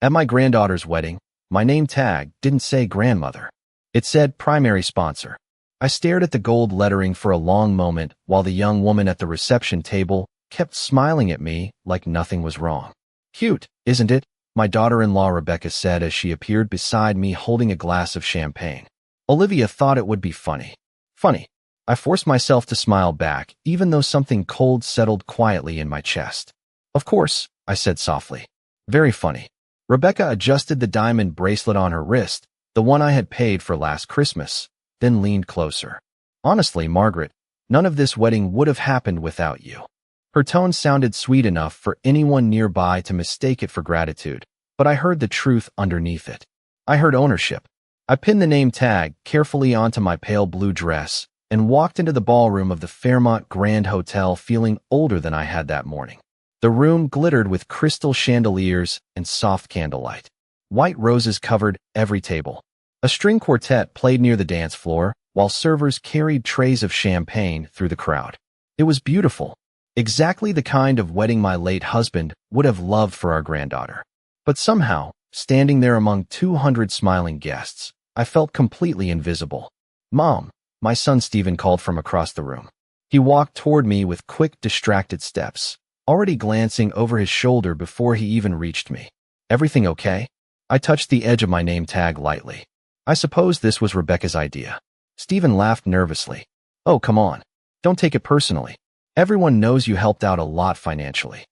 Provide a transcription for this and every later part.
At my granddaughter's wedding, my name tag didn't say grandmother. It said primary sponsor. I stared at the gold lettering for a long moment while the young woman at the reception table kept smiling at me like nothing was wrong. Cute, isn't it? My daughter-in-law Rebecca said as she appeared beside me holding a glass of champagne. Olivia thought it would be funny. Funny. I forced myself to smile back, even though something cold settled quietly in my chest. Of course, I said softly. Very funny. Rebecca adjusted the diamond bracelet on her wrist, the one I had paid for last Christmas, then leaned closer. Honestly, Margaret, none of this wedding would have happened without you. Her tone sounded sweet enough for anyone nearby to mistake it for gratitude, but I heard the truth underneath it. I heard ownership. I pinned the name tag carefully onto my pale blue dress and walked into the ballroom of the Fairmont Grand Hotel feeling older than I had that morning. The room glittered with crystal chandeliers and soft candlelight. White roses covered every table. A string quartet played near the dance floor, while servers carried trays of champagne through the crowd. It was beautiful. Exactly the kind of wedding my late husband would have loved for our granddaughter. But somehow, standing there among 200 smiling guests, I felt completely invisible. Mom, my son Stephen called from across the room. He walked toward me with quick, distracted steps, already glancing over his shoulder before he even reached me. Everything okay? I touched the edge of my name tag lightly. I suppose this was Rebecca's idea. Stephen laughed nervously. Oh, come on. Don't take it personally. Everyone knows you helped out a lot financially.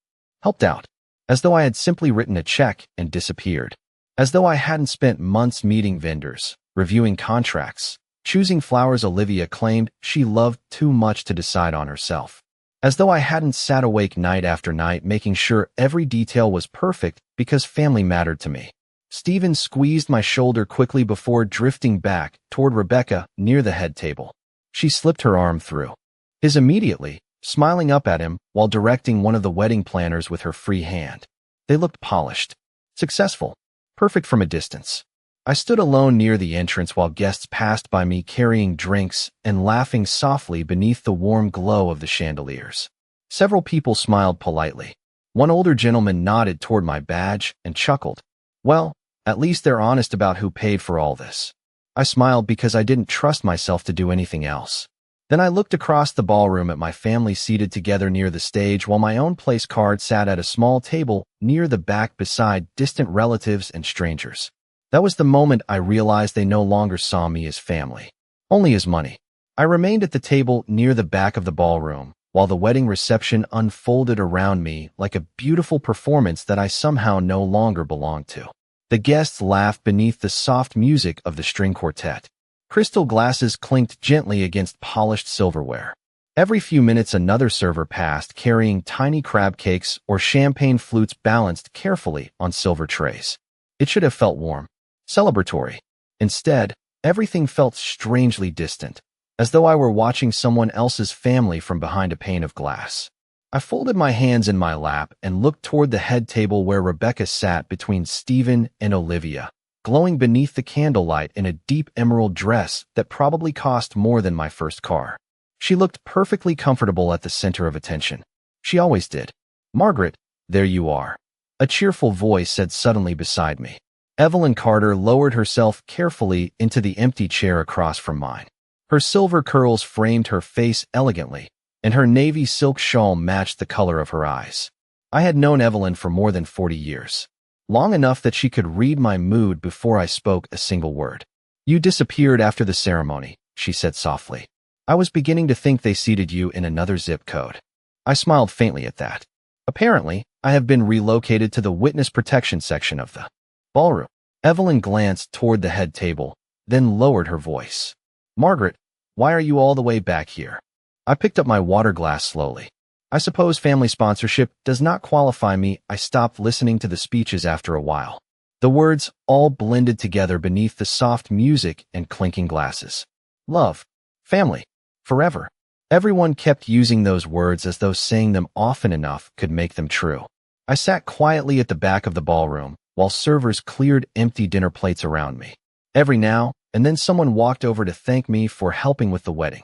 Helped out. As though I had simply written a check and disappeared. As though I hadn't spent months meeting vendors, reviewing contracts, choosing flowers Olivia claimed she loved too much to decide on herself. As though I hadn't sat awake night after night making sure every detail was perfect because family mattered to me. Stephen squeezed my shoulder quickly before drifting back toward Rebecca near the head table. She slipped her arm through his immediately, smiling up at him while directing one of the wedding planners with her free hand. They looked polished, successful, perfect from a distance. I stood alone near the entrance while guests passed by me carrying drinks and laughing softly beneath the warm glow of the chandeliers. Several people smiled politely. One older gentleman nodded toward my badge and chuckled. Well, at least they're honest about who paid for all this. I smiled because I didn't trust myself to do anything else. Then I looked across the ballroom at my family seated together near the stage while my own place card sat at a small table near the back beside distant relatives and strangers. That was the moment I realized they no longer saw me as family, only as money. I remained at the table near the back of the ballroom while the wedding reception unfolded around me like a beautiful performance that I somehow no longer belonged to. The guests laughed beneath the soft music of the string quartet. Crystal glasses clinked gently against polished silverware. Every few minutes another server passed carrying tiny crab cakes or champagne flutes balanced carefully on silver trays. It should have felt warm, celebratory. Instead, everything felt strangely distant, as though I were watching someone else's family from behind a pane of glass. I folded my hands in my lap and looked toward the head table where Rebecca sat between Stephen and Olivia, glowing beneath the candlelight in a deep emerald dress that probably cost more than my first car. She looked perfectly comfortable at the center of attention. She always did. Margaret, there you are. A cheerful voice said suddenly beside me. Evelyn Carter lowered herself carefully into the empty chair across from mine. Her silver curls framed her face elegantly, and her navy silk shawl matched the color of her eyes. I had known Evelyn for more than 40 years. Long enough that she could read my mood before I spoke a single word. You disappeared after the ceremony, she said softly. I was beginning to think they seated you in another zip code. I smiled faintly at that. Apparently, I have been relocated to the witness protection section of the ballroom. Evelyn glanced toward the head table, then lowered her voice. Margaret, why are you all the way back here? I picked up my water glass slowly. I suppose family sponsorship does not qualify me. I stopped listening to the speeches after a while. The words all blended together beneath the soft music and clinking glasses. Love. Family. Forever. Everyone kept using those words as though saying them often enough could make them true. I sat quietly at the back of the ballroom while servers cleared empty dinner plates around me. Every now and then someone walked over to thank me for helping with the wedding.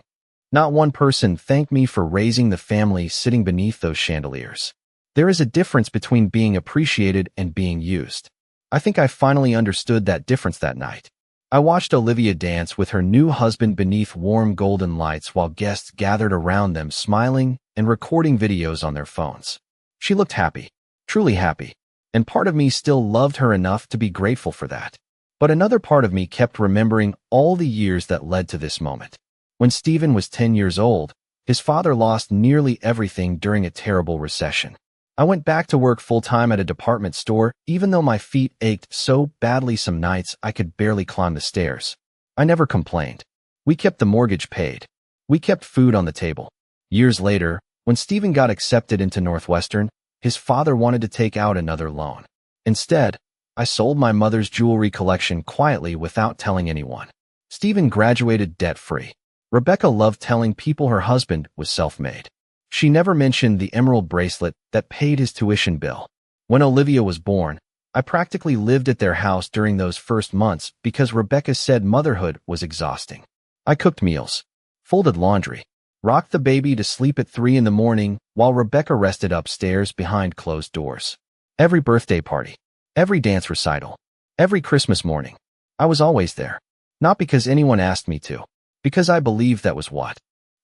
Not one person thanked me for raising the family sitting beneath those chandeliers. There is a difference between being appreciated and being used. I think I finally understood that difference that night. I watched Olivia dance with her new husband beneath warm golden lights while guests gathered around them smiling and recording videos on their phones. She looked happy, truly happy, and part of me still loved her enough to be grateful for that. But another part of me kept remembering all the years that led to this moment. When Stephen was 10 years old, his father lost nearly everything during a terrible recession. I went back to work full-time at a department store, even though my feet ached so badly some nights I could barely climb the stairs. I never complained. We kept the mortgage paid. We kept food on the table. Years later, when Stephen got accepted into Northwestern, his father wanted to take out another loan. Instead, I sold my mother's jewelry collection quietly without telling anyone. Stephen graduated debt-free. Rebecca loved telling people her husband was self-made. She never mentioned the emerald bracelet that paid his tuition bill. When Olivia was born, I practically lived at their house during those first months because Rebecca said motherhood was exhausting. I cooked meals, folded laundry, rocked the baby to sleep at 3 in the morning while Rebecca rested upstairs behind closed doors. Every birthday party, every dance recital, every Christmas morning, I was always there. Not because anyone asked me to, because I believed that was what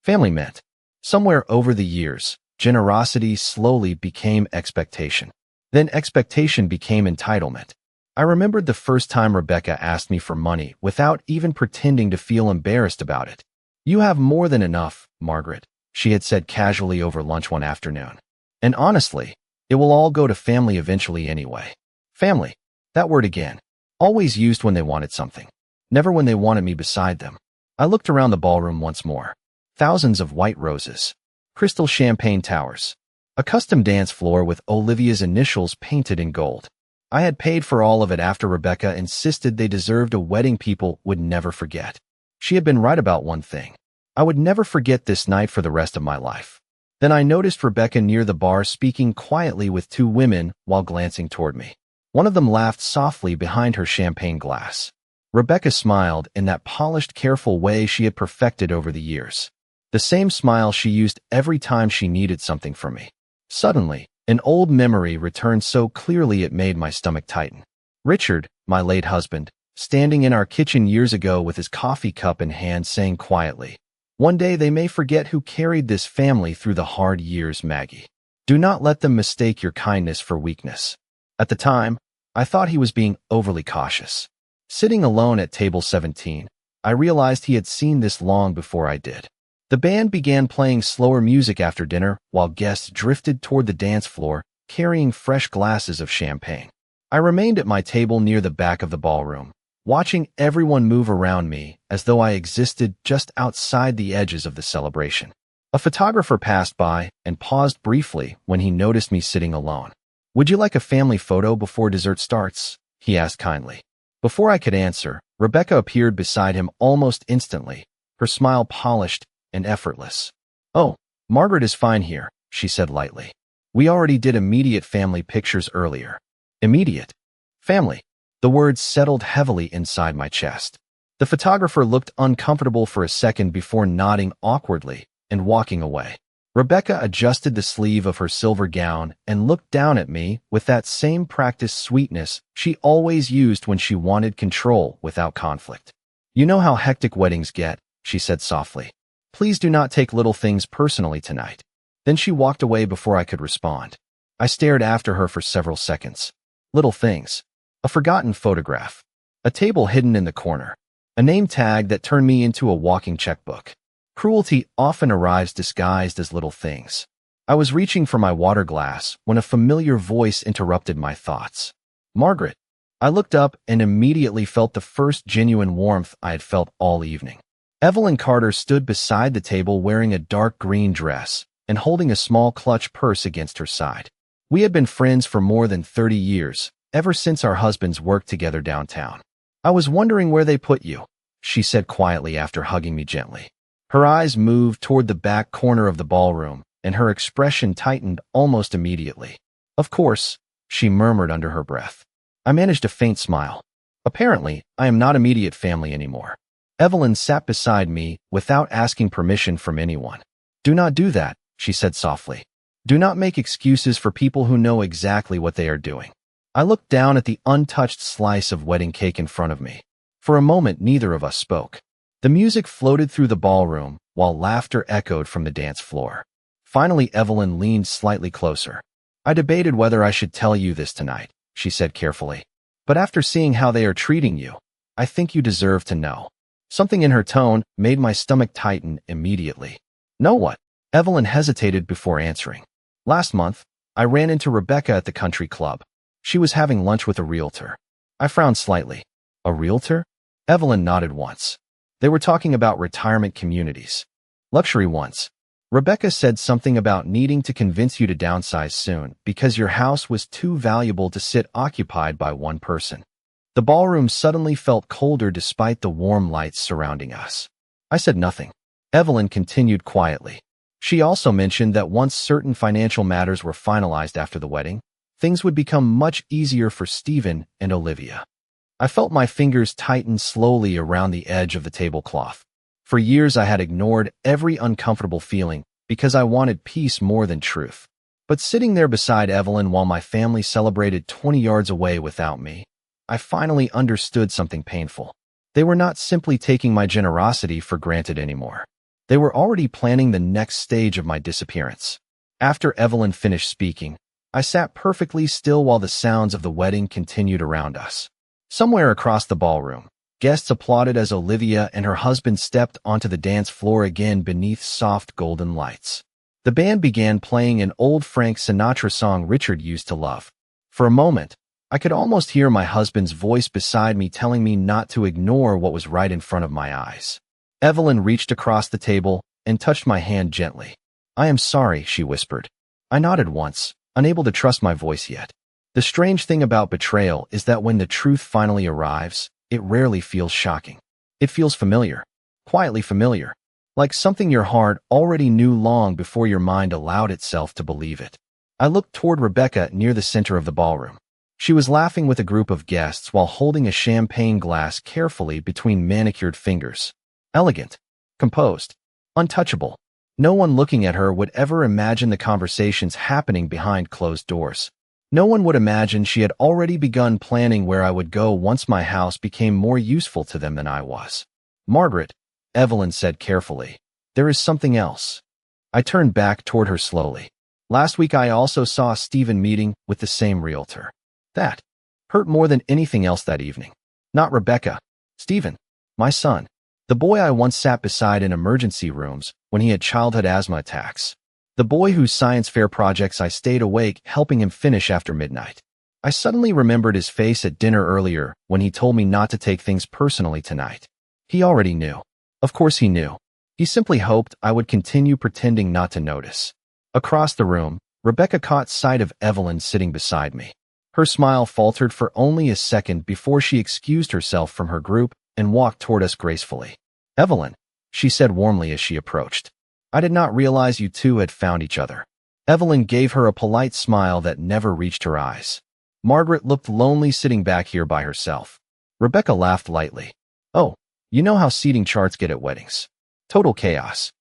family meant. Somewhere over the years, generosity slowly became expectation. Then expectation became entitlement. I remembered the first time Rebecca asked me for money without even pretending to feel embarrassed about it. "You have more than enough, Margaret," she had said casually over lunch one afternoon. And honestly, it will all go to family eventually anyway. Family, that word again, always used when they wanted something, never when they wanted me beside them. I looked around the ballroom once more. Thousands of white roses, crystal champagne towers, a custom dance floor with Olivia's initials painted in gold. I had paid for all of it after Rebecca insisted they deserved a wedding people would never forget. She had been right about one thing. I would never forget this night for the rest of my life. Then I noticed Rebecca near the bar speaking quietly with 2 women while glancing toward me. One of them laughed softly behind her champagne glass. Rebecca smiled in that polished, careful way she had perfected over the years. The same smile she used every time she needed something from me. Suddenly, an old memory returned so clearly it made my stomach tighten. Richard, my late husband, standing in our kitchen years ago with his coffee cup in hand saying quietly, "One day they may forget who carried this family through the hard years, Maggie. Do not let them mistake your kindness for weakness." At the time, I thought he was being overly cautious. Sitting alone at table 17, I realized he had seen this long before I did. The band began playing slower music after dinner while guests drifted toward the dance floor, carrying fresh glasses of champagne. I remained at my table near the back of the ballroom, watching everyone move around me as though I existed just outside the edges of the celebration. A photographer passed by and paused briefly when he noticed me sitting alone. "Would you like a family photo before dessert starts?" he asked kindly. Before I could answer, Rebecca appeared beside him almost instantly, her smile polished and effortless. "Oh, Margaret is fine here," she said lightly. "We already did immediate family pictures earlier." Immediate? Family? The words settled heavily inside my chest. The photographer looked uncomfortable for a second before nodding awkwardly and walking away. Rebecca adjusted the sleeve of her silver gown and looked down at me with that same practiced sweetness she always used when she wanted control without conflict. "You know how hectic weddings get," she said softly. "Please do not take little things personally tonight." Then she walked away before I could respond. I stared after her for several seconds. Little things. A forgotten photograph. A table hidden in the corner. A name tag that turned me into a walking checkbook. Cruelty often arrives disguised as little things. I was reaching for my water glass when a familiar voice interrupted my thoughts. "Margaret." I looked up and immediately felt the first genuine warmth I had felt all evening. Evelyn Carter stood beside the table wearing a dark green dress and holding a small clutch purse against her side. We had been friends for more than 30 years, ever since our husbands worked together downtown. "I was wondering where they put you," she said quietly after hugging me gently. Her eyes moved toward the back corner of the ballroom, and her expression tightened almost immediately. "Of course," she murmured under her breath. I managed a faint smile. Apparently, I am not immediate family anymore. Evelyn sat beside me without asking permission from anyone. "Do not do that," she said softly. "Do not make excuses for people who know exactly what they are doing." I looked down at the untouched slice of wedding cake in front of me. For a moment, neither of us spoke. The music floated through the ballroom, while laughter echoed from the dance floor. Finally, Evelyn leaned slightly closer. I debated whether I should tell you this tonight, she said carefully. But after seeing how they are treating you, I think you deserve to know. Something in her tone made my stomach tighten immediately. Know what? Evelyn hesitated before answering. Last month, I ran into Rebecca at the country club. She was having lunch with a realtor. I frowned slightly. A realtor? Evelyn nodded once. They were talking about retirement communities. Luxury ones. Rebecca said something about needing to convince you to downsize soon because your house was too valuable to sit occupied by one person. The ballroom suddenly felt colder despite the warm lights surrounding us. I said nothing. Evelyn continued quietly. She also mentioned that once certain financial matters were finalized after the wedding, things would become much easier for Stephen and Olivia. I felt my fingers tighten slowly around the edge of the tablecloth. For years I had ignored every uncomfortable feeling because I wanted peace more than truth. But sitting there beside Evelyn while my family celebrated 20 yards away without me, I finally understood something painful. They were not simply taking my generosity for granted anymore. They were already planning the next stage of my disappearance. After Evelyn finished speaking, I sat perfectly still while the sounds of the wedding continued around us. Somewhere across the ballroom, guests applauded as Olivia and her husband stepped onto the dance floor again beneath soft golden lights. The band began playing an old Frank Sinatra song Richard used to love. For a moment, I could almost hear my husband's voice beside me telling me not to ignore what was right in front of my eyes. Evelyn reached across the table and touched my hand gently. "I am sorry," she whispered. I nodded once, unable to trust my voice yet. The strange thing about betrayal is that when the truth finally arrives, it rarely feels shocking. It feels familiar, quietly familiar, like something your heart already knew long before your mind allowed itself to believe it. I looked toward Rebecca near the center of the ballroom. She was laughing with a group of guests while holding a champagne glass carefully between manicured fingers. Elegant, composed, untouchable. No one looking at her would ever imagine the conversations happening behind closed doors. No one would imagine she had already begun planning where I would go once my house became more useful to them than I was. "Margaret," Evelyn said carefully, "there is something else." I turned back toward her slowly. "Last week I also saw Stephen meeting with the same realtor. That hurt more than anything else that evening. Not Rebecca. Stephen, my son. The boy I once sat beside in emergency rooms when he had childhood asthma attacks. The boy whose science fair projects I stayed awake helping him finish after midnight. I suddenly remembered his face at dinner earlier when he told me not to take things personally tonight. He already knew. Of course he knew. He simply hoped I would continue pretending not to notice. Across the room, Rebecca caught sight of Evelyn sitting beside me. Her smile faltered for only a second before she excused herself from her group and walked toward us gracefully. "Evelyn," she said warmly as she approached. "I did not realize you two had found each other." Evelyn gave her a polite smile that never reached her eyes. Margaret looked lonely sitting back here by herself. Rebecca laughed lightly. "Oh, you know how seating charts get at weddings. Total chaos."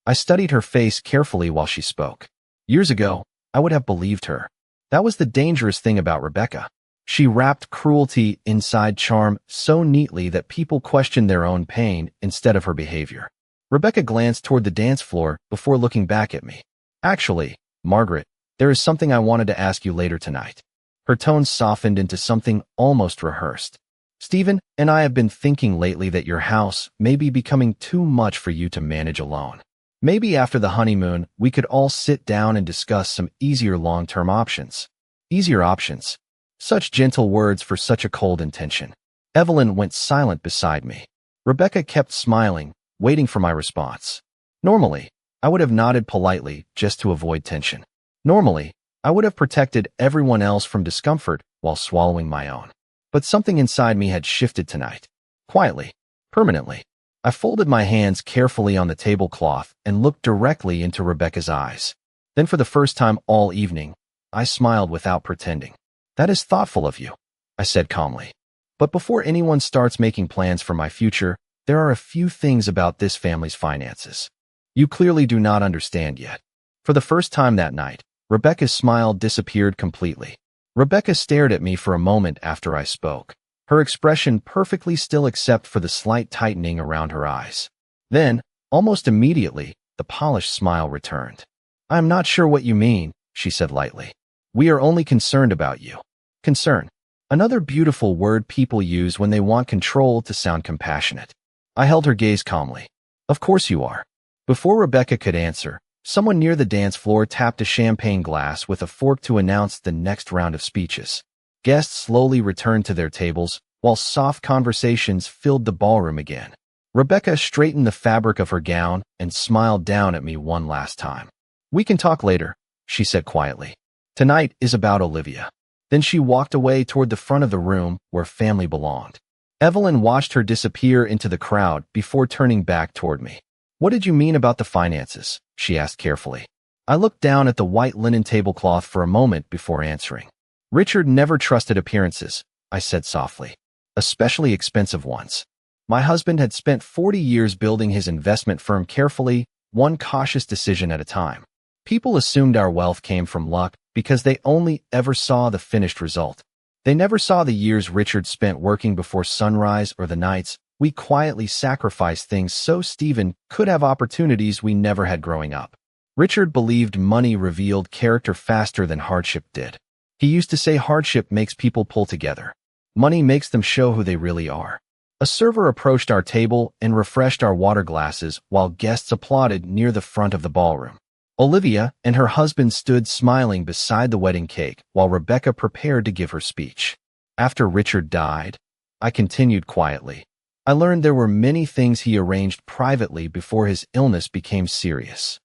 I studied her face carefully while she spoke. Years ago, I would have believed her. That was the dangerous thing about Rebecca. She wrapped cruelty inside charm so neatly that people questioned their own pain instead of her behavior. Rebecca glanced toward the dance floor before looking back at me. "Actually, Margaret, there is something I wanted to ask you later tonight." Her tone softened into something almost rehearsed. "Stephen and I have been thinking lately that your house may be becoming too much for you to manage alone. Maybe after the honeymoon, we could all sit down and discuss some easier long-term options." Easier options. Such gentle words for such a cold intention. Evelyn went silent beside me. Rebecca kept smiling, waiting for my response. Normally, I would have nodded politely just to avoid tension. Normally, I would have protected everyone else from discomfort while swallowing my own. But something inside me had shifted tonight. Quietly, permanently. I folded my hands carefully on the tablecloth and looked directly into Rebecca's eyes. Then for the first time all evening, I smiled without pretending. "That is thoughtful of you," I said calmly. "But before anyone starts making plans for my future, there are a few things about this family's finances you clearly do not understand yet." For the first time that night, Rebecca's smile disappeared completely. Rebecca stared at me for a moment after I spoke, her expression perfectly still except for the slight tightening around her eyes. Then, almost immediately, the polished smile returned. "I am not sure what you mean," she said lightly. "We are only concerned about you." Concern. Another beautiful word people use when they want control to sound compassionate. I held her gaze calmly. "Of course you are." Before Rebecca could answer, someone near the dance floor tapped a champagne glass with a fork to announce the next round of speeches. Guests slowly returned to their tables, while soft conversations filled the ballroom again. Rebecca straightened the fabric of her gown and smiled down at me one last time. "We can talk later," she said quietly. "Tonight is about Olivia." Then she walked away toward the front of the room where family belonged. Evelyn watched her disappear into the crowd before turning back toward me. "What did you mean about the finances?" she asked carefully. I looked down at the white linen tablecloth for a moment before answering. "Richard never trusted appearances," I said softly, "especially expensive ones. My husband had spent 40 years building his investment firm carefully, one cautious decision at a time. People assumed our wealth came from luck because they only ever saw the finished result. They never saw the years Richard spent working before sunrise or the nights we quietly sacrificed things so Stephen could have opportunities we never had growing up. Richard believed money revealed character faster than hardship did. He used to say hardship makes people pull together. Money makes them show who they really are." A server approached our table and refreshed our water glasses while guests applauded near the front of the ballroom. Olivia and her husband stood smiling beside the wedding cake while Rebecca prepared to give her speech. "After Richard died," I continued quietly, "I learned there were many things he arranged privately before his illness became serious."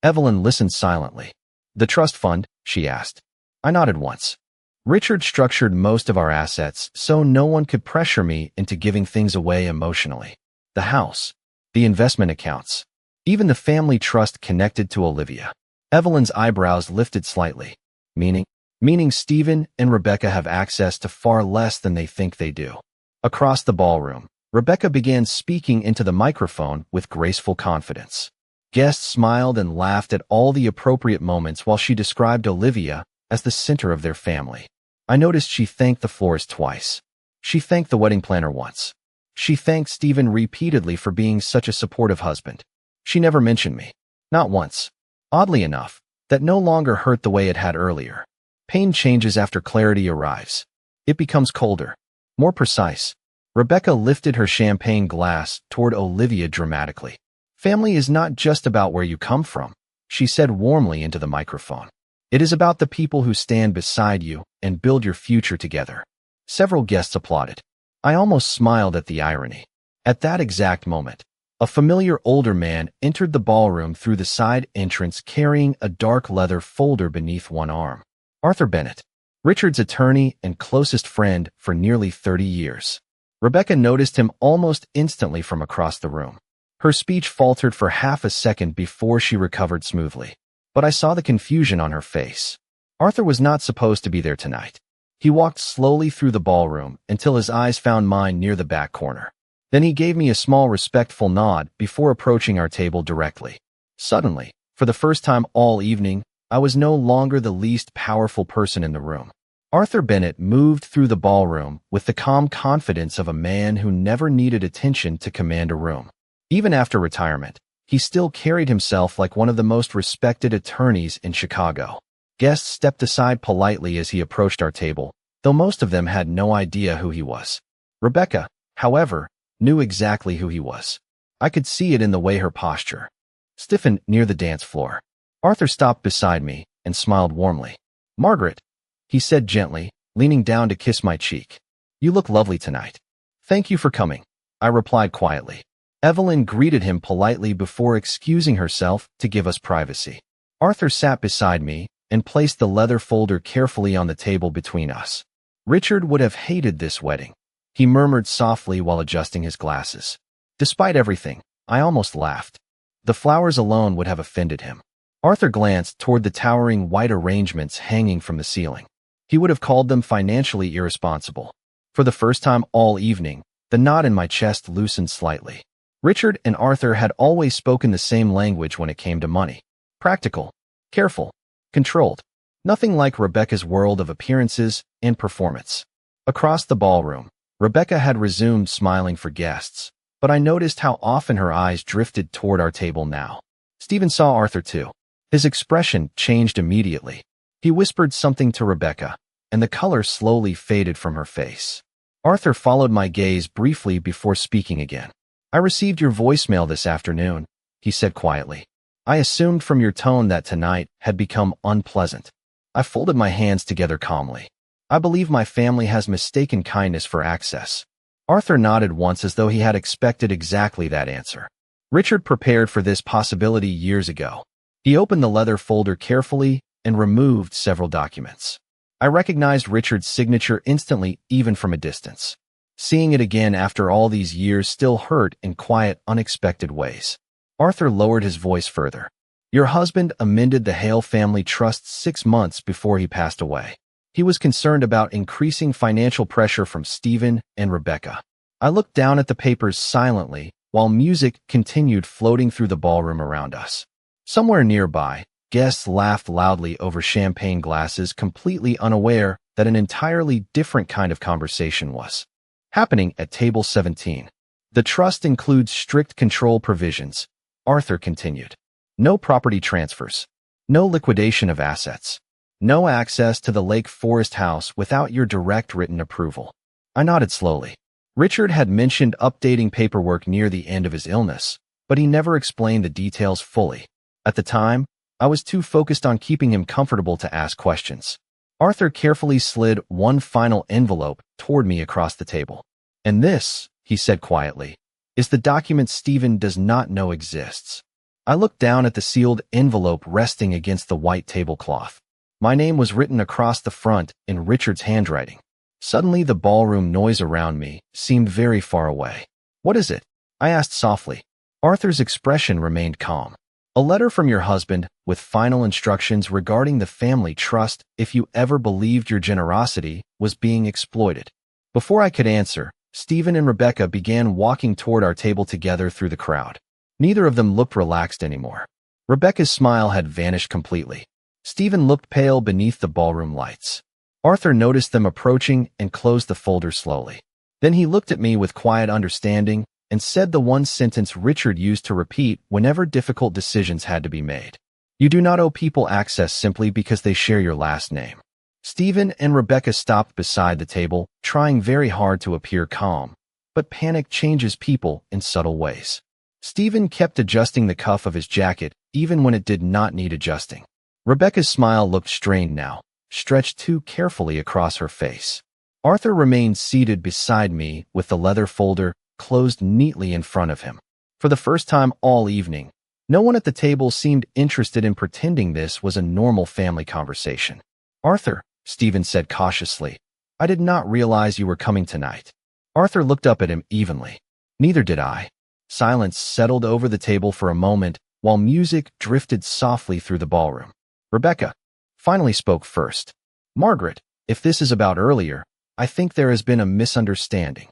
Evelyn listened silently. "The trust fund?" she asked. I nodded once. "Richard structured most of our assets so no one could pressure me into giving things away emotionally. The house, the investment accounts, even the family trust connected to Olivia." Evelyn's eyebrows lifted slightly. Meaning Stephen and Rebecca have access to far less than they think they do." Across the ballroom, Rebecca began speaking into the microphone with graceful confidence. Guests smiled and laughed at all the appropriate moments while she described Olivia as the center of their family. I noticed she thanked the florist twice. She thanked the wedding planner once. She thanked Stephen repeatedly for being such a supportive husband. She never mentioned me. Not once. Oddly enough, that no longer hurt the way it had earlier. Pain changes after clarity arrives. It becomes colder, more precise. Rebecca lifted her champagne glass toward Olivia dramatically. "Family is not just about where you come from," she said warmly into the microphone. "It is about the people who stand beside you and build your future together." Several guests applauded. I almost smiled at the irony. At that exact moment, a familiar older man entered the ballroom through the side entrance carrying a dark leather folder beneath one arm. Arthur Bennett, Richard's attorney and closest friend for nearly 30 years. Rebecca noticed him almost instantly from across the room. Her speech faltered for half a second before she recovered smoothly. But I saw the confusion on her face. Arthur was not supposed to be there tonight. He walked slowly through the ballroom until his eyes found mine near the back corner. Then he gave me a small respectful nod before approaching our table directly. Suddenly, for the first time all evening, I was no longer the least powerful person in the room. Arthur Bennett moved through the ballroom with the calm confidence of a man who never needed attention to command a room. Even after retirement, he still carried himself like one of the most respected attorneys in Chicago. Guests stepped aside politely as he approached our table, though most of them had no idea who he was. Rebecca, however, knew exactly who he was. I could see it in the way her posture stiffened near the dance floor. Arthur stopped beside me and smiled warmly. "Margaret," he said gently, leaning down to kiss my cheek. "You look lovely tonight." "Thank you for coming," I replied quietly. Evelyn greeted him politely before excusing herself to give us privacy. Arthur sat beside me and placed the leather folder carefully on the table between us. "Richard would have hated this wedding," he murmured softly while adjusting his glasses. Despite everything, I almost laughed. The flowers alone would have offended him. Arthur glanced toward the towering white arrangements hanging from the ceiling. He would have called them financially irresponsible. For the first time all evening, the knot in my chest loosened slightly. Richard and Arthur had always spoken the same language when it came to money. Practical, careful, controlled. Nothing like Rebecca's world of appearances and performance. Across the ballroom, Rebecca had resumed smiling for guests, but I noticed how often her eyes drifted toward our table now. Stephen saw Arthur too. His expression changed immediately. He whispered something to Rebecca, and the color slowly faded from her face. Arthur followed my gaze briefly before speaking again. "I received your voicemail this afternoon," he said quietly. "I assumed from your tone that tonight had become unpleasant." I folded my hands together calmly. "I believe my family has mistaken kindness for access." Arthur nodded once as though he had expected exactly that answer. Richard prepared for this possibility years ago. He opened the leather folder carefully and removed several documents. I recognized Richard's signature instantly, even from a distance. Seeing it again after all these years still hurt in quiet, unexpected ways. Arthur lowered his voice further. "Your husband amended the Hale family trust 6 months before he passed away. He was concerned about increasing financial pressure from Stephen and Rebecca." I looked down at the papers silently while music continued floating through the ballroom around us. Somewhere nearby, guests laughed loudly over champagne glasses, completely unaware that an entirely different kind of conversation was happening at table 17. "The trust includes strict control provisions," Arthur continued. "No property transfers. No liquidation of assets. No access to the Lake Forest house without your direct written approval." I nodded slowly. Richard had mentioned updating paperwork near the end of his illness, but he never explained the details fully. At the time, I was too focused on keeping him comfortable to ask questions. Arthur carefully slid one final envelope toward me across the table. "And this," he said quietly, "is the document Stephen does not know exists." I looked down at the sealed envelope resting against the white tablecloth. My name was written across the front in Richard's handwriting. Suddenly, the ballroom noise around me seemed very far away. "What is it?" I asked softly. Arthur's expression remained calm. "A letter from your husband with final instructions regarding the family trust if you ever believed your generosity was being exploited." Before I could answer, Stephen and Rebecca began walking toward our table together through the crowd. Neither of them looked relaxed anymore. Rebecca's smile had vanished completely. Stephen looked pale beneath the ballroom lights. Arthur noticed them approaching and closed the folder slowly. Then he looked at me with quiet understanding and said the one sentence Richard used to repeat whenever difficult decisions had to be made. "You do not owe people access simply because they share your last name." Stephen and Rebecca stopped beside the table, trying very hard to appear calm, but panic changes people in subtle ways. Stephen kept adjusting the cuff of his jacket even when it did not need adjusting. Rebecca's smile looked strained now, stretched too carefully across her face. Arthur remained seated beside me with the leather folder closed neatly in front of him. For the first time all evening, no one at the table seemed interested in pretending this was a normal family conversation. "Arthur," Stephen said cautiously, "I did not realize you were coming tonight." Arthur looked up at him evenly. "Neither did I." Silence settled over the table for a moment while music drifted softly through the ballroom. Rebecca finally spoke first. "Margaret, if this is about earlier, I think there has been a misunderstanding."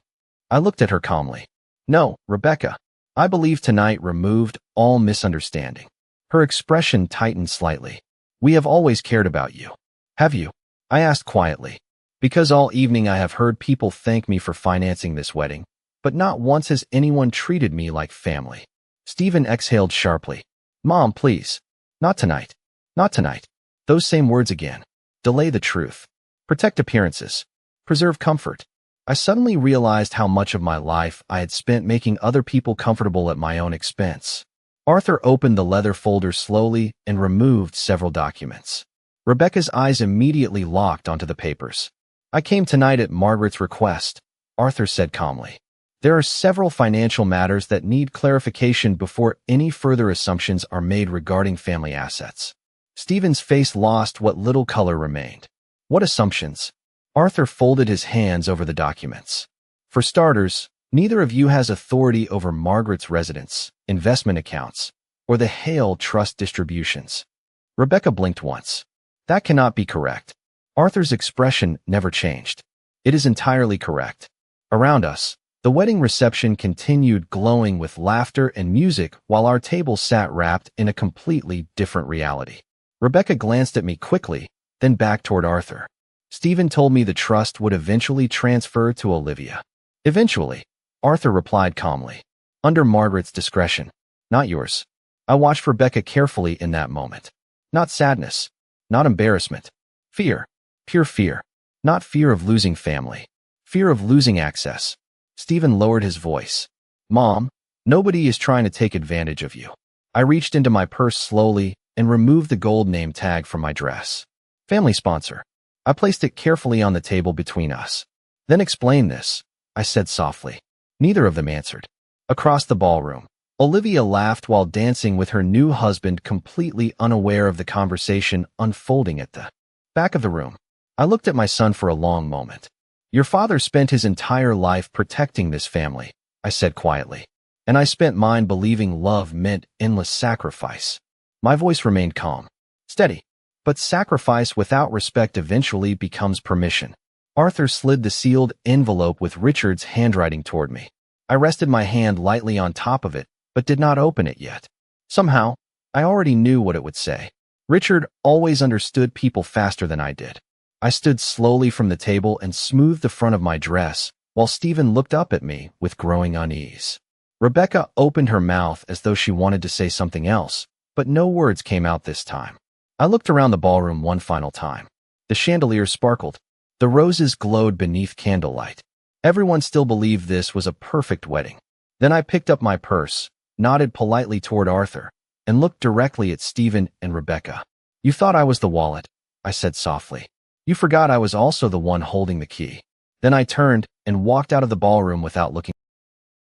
I looked at her calmly. "No, Rebecca, I believe tonight removed all misunderstanding." Her expression tightened slightly. "We have always cared about you." "Have you?" I asked quietly. "Because all evening I have heard people thank me for financing this wedding, but not once has anyone treated me like family." Stephen exhaled sharply. "Mom, please. Not tonight. Not tonight." Those same words again. Delay the truth. Protect appearances. Preserve comfort. I suddenly realized how much of my life I had spent making other people comfortable at my own expense. Arthur opened the leather folder slowly and removed several documents. Rebecca's eyes immediately locked onto the papers. "I came tonight at Margaret's request," Arthur said calmly. "There are several financial matters that need clarification before any further assumptions are made regarding family assets." Stephen's face lost what little color remained. "What assumptions?" Arthur folded his hands over the documents. "For starters, neither of you has authority over Margaret's residence, investment accounts, or the Hale trust distributions." Rebecca blinked once. "That cannot be correct." Arthur's expression never changed. "It is entirely correct." Around us, the wedding reception continued glowing with laughter and music while our table sat wrapped in a completely different reality. Rebecca glanced at me quickly, then back toward Arthur. Stephen told me the trust would eventually transfer to Olivia. Eventually, Arthur replied calmly. Under Margaret's discretion, not yours. I watched Rebecca carefully in that moment. Not sadness, not embarrassment. Fear, pure fear. Not fear of losing family. Fear of losing access. Stephen lowered his voice. Mom, nobody is trying to take advantage of you. I reached into my purse slowly and removed the gold name tag from my dress. Family sponsor. I placed it carefully on the table between us. Then explain this, I said softly. Neither of them answered. Across the ballroom, Olivia laughed while dancing with her new husband, completely unaware of the conversation unfolding at the back of the room. I looked at my son for a long moment. Your father spent his entire life protecting this family, I said quietly. And I spent mine believing love meant endless sacrifice. My voice remained calm, steady. But sacrifice without respect eventually becomes permission. Arthur slid the sealed envelope with Richard's handwriting toward me. I rested my hand lightly on top of it, but did not open it yet. Somehow, I already knew what it would say. Richard always understood people faster than I did. I stood slowly from the table and smoothed the front of my dress, while Stephen looked up at me with growing unease. Rebecca opened her mouth as though she wanted to say something else, but no words came out this time. I looked around the ballroom one final time. The chandeliers sparkled. The roses glowed beneath candlelight. Everyone still believed this was a perfect wedding. Then I picked up my purse, nodded politely toward Arthur, and looked directly at Stephen and Rebecca. You thought I was the wallet, I said softly. You forgot I was also the one holding the key. Then I turned and walked out of the ballroom without looking.